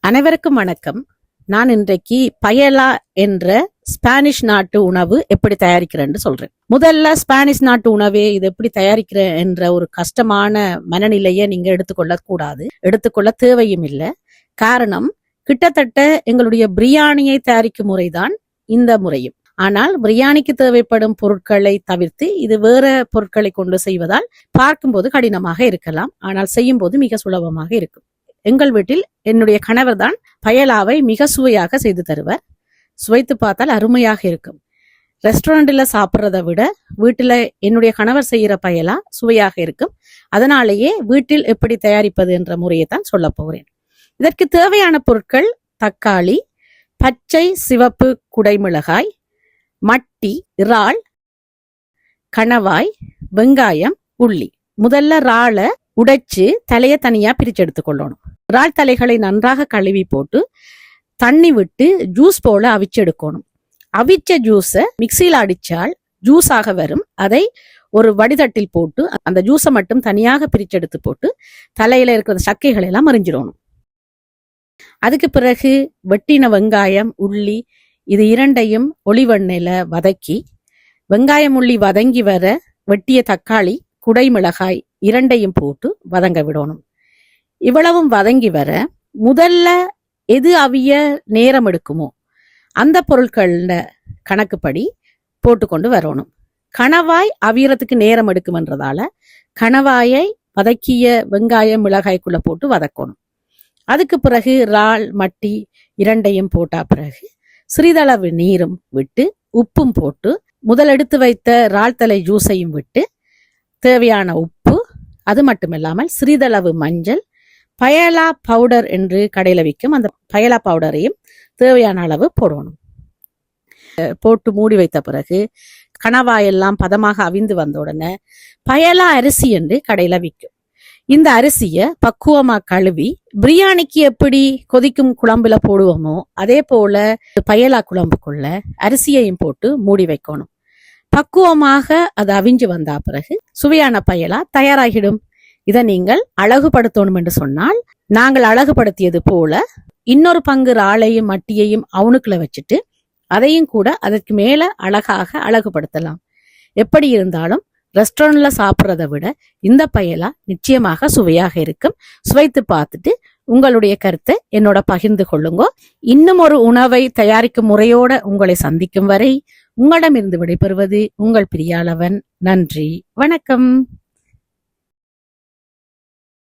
அனைவருக்கும் வணக்கம். நான் இன்றைக்கு பயலா என்ற ஸ்பானிஷ் நாட்டு உணவு எப்படி தயாரிக்கிறேன்னு சொல்றேன். முதல்ல ஸ்பானிஷ் நாட்டு உணவே இது எப்படி தயாரிக்கிற என்ற ஒரு கஷ்டமான மனநிலையை நீங்க எடுத்துக்கொள்ள தேவையும் இல்லை. காரணம், கிட்டத்தட்ட எங்களுடைய பிரியாணியை தயாரிக்கும் முறைதான் இந்த முறையும். ஆனால் பிரியாணிக்கு தேவைப்படும் பொருட்களை தவிர்த்து இது வேற பொருட்களை கொண்டு செய்வதால் பார்க்கும்போது கடினமாக இருக்கலாம், ஆனால் செய்யும் போது மிக சுலபமாக இருக்கும். எங்கள் வீட்டில் என்னுடைய கணவர் தான் பயலாவை மிக சுவையாக செய்து தருவார். சுவைத்து பார்த்தால் அருமையாக இருக்கும். ரெஸ்டாரண்ட்ல சாப்பிட்றதை விட வீட்டில் என்னுடைய கணவர் செய்கிற பயலா சுவையாக இருக்கும். அதனாலேயே வீட்டில் எப்படி தயாரிப்பது என்ற முறையை தான் சொல்ல போகிறேன். இதற்கு தேவையான பொருட்கள்: தக்காளி, பச்சை சிவப்பு குடைமிளகாய், மட்டி, இறால், கணவாய், வெங்காயம், உள்ளி. முதல்ல இறாலை உடைச்சு தலையை தனியா பிரிச்சு எடுத்துக்கொள்ளணும். இறால் தலைகளை நன்றாக கழுவி போட்டு தண்ணி விட்டு ஜூஸ் போல அவிச்சு எடுக்கணும். அவிச்ச ஜூஸை மிக்சியில அடிச்சால் ஜூஸாக வரும். அதை ஒரு வடிதட்டில் போட்டு அந்த ஜூஸை மட்டும் தனியாக பிரிச்செடுத்து போட்டு தலையில இருக்கிற சக்கைகளை எல்லாம் மறிஞ்சிடணும். அதுக்கு பிறகு வெட்டின வெங்காயம், உள்ளி இது இரண்டையும் ஒளிவெண்ணெயில வதக்கி, வெங்காயம் உள்ளி வதங்கி வர வெட்டிய தக்காளி, குடைமிளகாய் இரண்டையும் போட்டு வதங்க விடணும். இவ்வளவும் வதங்கி வர முதல்ல எது அவிய நேரம் எடுக்குமோ அந்த பொருட்கள கணக்குப்படி போட்டுக்கொண்டு வரணும். கணவாய் அவியறதுக்கு நேரம் எடுக்கும்ன்றதால கணவாயை வதக்கிய வெங்காயம் மிளகாய்க்குள்ள போட்டு வதக்கணும். அதுக்கு பிறகு இறால், மட்டி இரண்டையும் போட்டா பிறகு சிறிதளவு நீரும் விட்டு உப்பும் போட்டு முதல் எடுத்து வைத்த இறால் தலை ஜூஸையும் விட்டு தேவையான உப்பு, அது மட்டுமில்லாமல் சிறிதளவு மஞ்சள், பயலா பவுடர் என்று கடையில் விற்கும் அந்த பயலா பவுடரையும் தேவையான அளவு போடணும். போட்டு மூடி வைத்த பிறகு கணவாயெல்லாம் பதமாக அவிந்து வந்த உடனே பயலா அரிசி என்று கடையில விற்கும். இந்த அரிசியை பக்குவமா கழுவி பிரியாணிக்கு எப்படி கொதிக்கும் குழம்புல போடுவோமோ அதே போல பயலா குழம்புக்குள்ள அரிசியையும் போட்டு மூடி வைக்கணும். பக்குவமாக அது அவிஞ்சு வந்தா பிறகு சுவையான பயலா தயாராகிடும். இதை நீங்கள் அழகுபடுத்தணும் என்று சொன்னால், நாங்கள் அழகுபடுத்தியது போல இன்னொரு பங்கு இறாலையும் மட்டியையும் அவுனுக்குள்ள வச்சுட்டு அதையும் கூட அதற்கு மேல அழகாக அழகுபடுத்தலாம். எப்படி இருந்தாலும் ரெஸ்டாரண்ட்ல சாப்பிட்றதை விட இந்த பயலா நிச்சயமாக சுவையாக இருக்கும். சுவைத்து பார்த்துட்டு உங்களுடைய கருத்தை என்னோட பகிர்ந்து கொள்ளுங்க. இன்னும் ஒரு உணவை தயாரிக்கும் முறையோட உங்களை சந்திக்கும் வரை உங்களிடமிருந்து விடைபெறுவது உங்கள் பிரியாளவன். நன்றி, வணக்கம்.